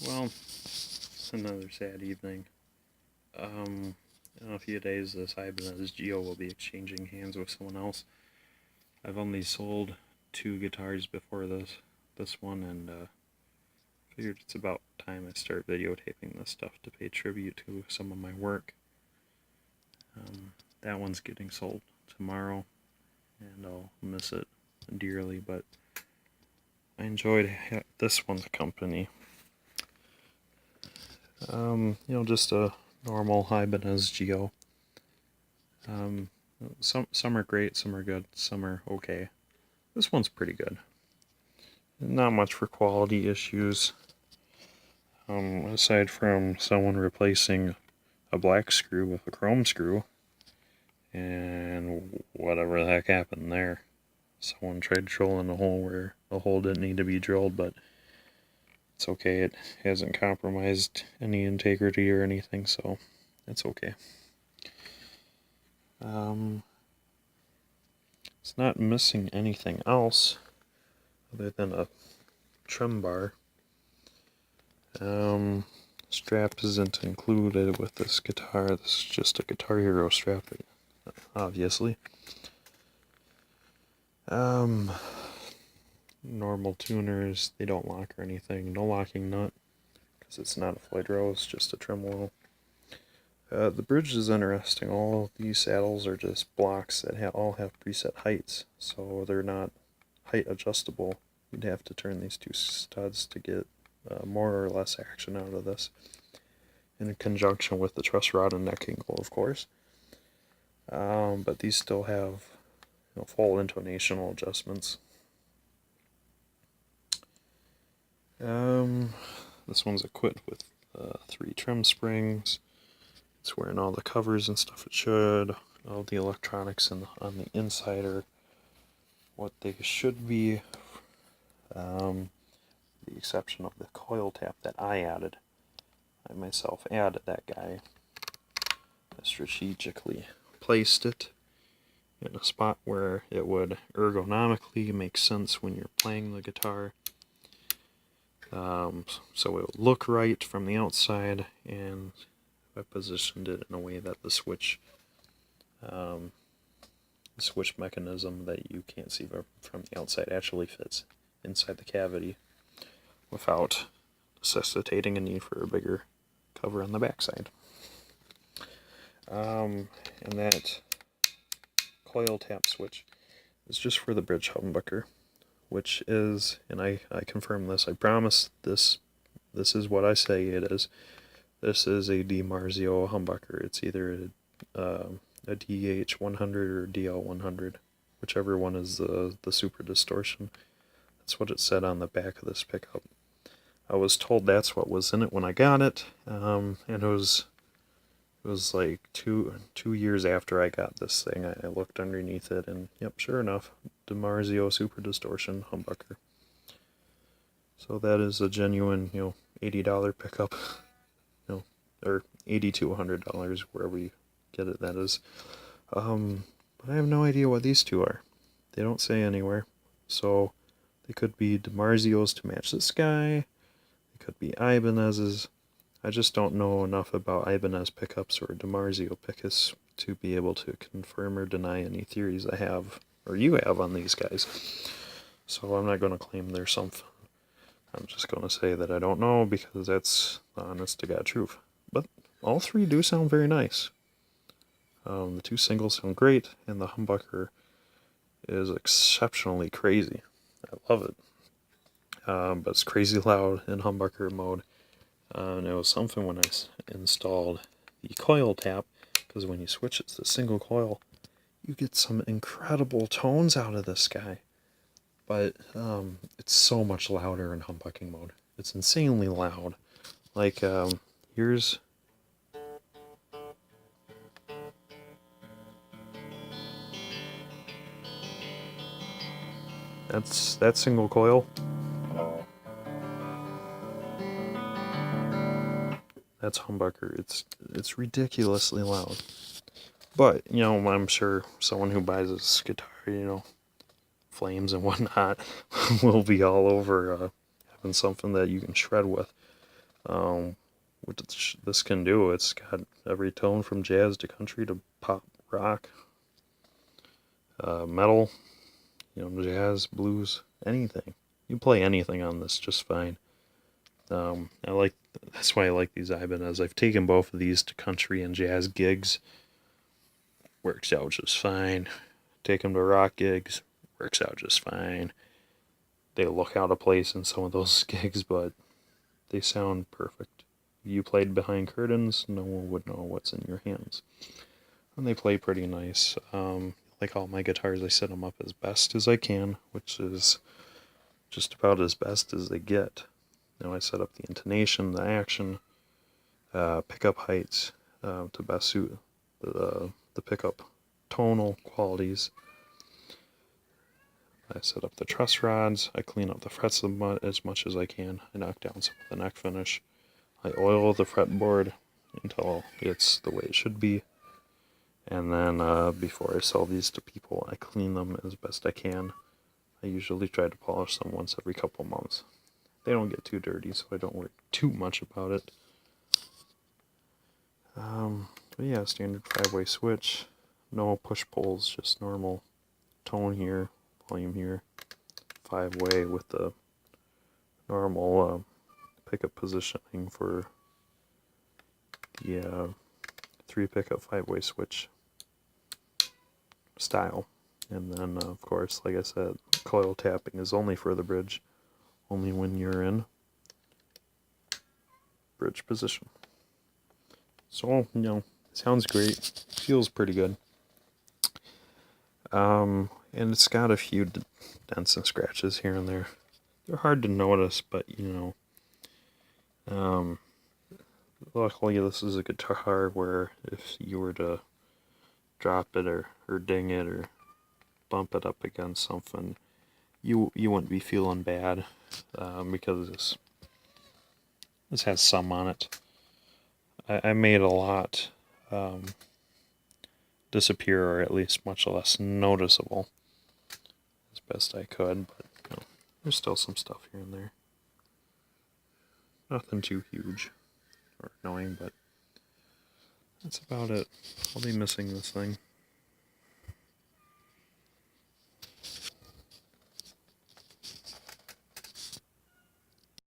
Well, it's another sad evening. In a few days, this Ibanez Gio will be exchanging hands with someone else. I've only sold 2 guitars before this one, and figured it's about time I start videotaping this stuff to pay tribute to some of my work. That one's getting sold tomorrow, and I'll miss it dearly, but I enjoyed this one's company. Just a normal Ibanez Gio. Some are great, some are good, some are okay. This one's pretty good. Not much for quality issues. Aside from someone replacing a black screw with a chrome screw, and whatever the heck happened there. Someone tried drilling a hole where the hole didn't need to be drilled, but it's okay. It hasn't compromised any integrity or anything, so it's okay. It's not missing anything else other than a trim bar. Strap isn't included with this guitar. This is just a Guitar Hero strap, obviously. Normal tuners, they don't lock or anything. No locking nut, because it's not a Floyd Rose, just a tremolo. The bridge is interesting. All of these saddles are just blocks that all have preset heights, so they're not height adjustable. You'd have to turn these two studs to get more or less action out of this, in conjunction with the truss rod and neck angle, of course. But these still have full intonational adjustments. This one's equipped with 3 trim springs. It's wearing all the covers and stuff it should. All the electronics on the inside are what they should be. The exception of the coil tap that I added. I myself added that guy. I strategically placed it in a spot where it would ergonomically make sense when you're playing the guitar. So it would look right from the outside, and I positioned it in a way that the switch mechanism that you can't see from the outside actually fits inside the cavity without necessitating a need for a bigger cover on the backside. And that coil tap switch is just for the bridge humbucker, which is, and I confirm this, I promise this is what I say it is. This is a DiMarzio humbucker. It's either a DH100 or DL100, whichever one is the super distortion. That's what it said on the back of this pickup. I was told that's what was in it when I got it, and it was like two years after I got this thing. I looked underneath it, and yep, sure enough, DiMarzio super distortion humbucker. So that is a genuine, $80 pickup, or $80 to $100, wherever you get it, that is. But I have no idea what these two are. They don't say anywhere. So they could be DiMarzios to match this guy. They could be Ibanez's. I just don't know enough about Ibanez pickups or DiMarzio pickups to be able to confirm or deny any theories I have, or you have, on these guys. So I'm not going to claim there's something. I'm just going to say that I don't know, because that's the honest to God truth. But all 3 do sound very nice. The 2 singles sound great, and the humbucker is exceptionally crazy. I love it. But it's crazy loud in humbucker mode. And it was something when I installed the coil tap, because when you switch it to the single coil, you get some incredible tones out of this guy. But it's so much louder in humbucking mode. It's insanely loud. Like, here's... That's that single coil. That's humbucker. It's ridiculously loud. But, I'm sure someone who buys this guitar, flames and whatnot, will be all over having something that you can shred with. What this can do, it's got every tone from jazz to country to pop, rock, metal, jazz, blues, anything. You play anything on this just fine. That's why I like these Ibanez. I've taken both of these to country and jazz gigs. Works out just fine. Take them to rock gigs. Works out just fine. They look out of place in some of those gigs, but they sound perfect. If you played behind curtains, no one would know what's in your hands. And they play pretty nice. Like all my guitars, I set them up as best as I can, which is just about as best as they get. I set up the intonation, the action, pickup heights to best suit the pickup tonal qualities. I set up the truss rods. I clean up the frets as much as I can. I knock down some of the neck finish. I oil the fretboard until it's the way it should be. And then before I sell these to people, I clean them as best I can. I usually try to polish them once every couple months. They don't get too dirty, so I don't worry too much about it. But yeah, standard 5-way switch. No push pulls, just normal tone here, volume here. 5-way with the normal pickup positioning for the 3 pickup 5-way switch style. And then of course, like I said, coil tapping is only for the bridge, only when you're in bridge position. So, sounds great, feels pretty good. And it's got a few dents and scratches here and there. They're hard to notice, but luckily this is a guitar where if you were to drop it or ding it or bump it up against something, you wouldn't be feeling bad, because this has some on it. I made a lot disappear, or at least much less noticeable, as best I could, but there's still some stuff here and there. Nothing too huge or annoying, but that's about it. I'll be missing this thing.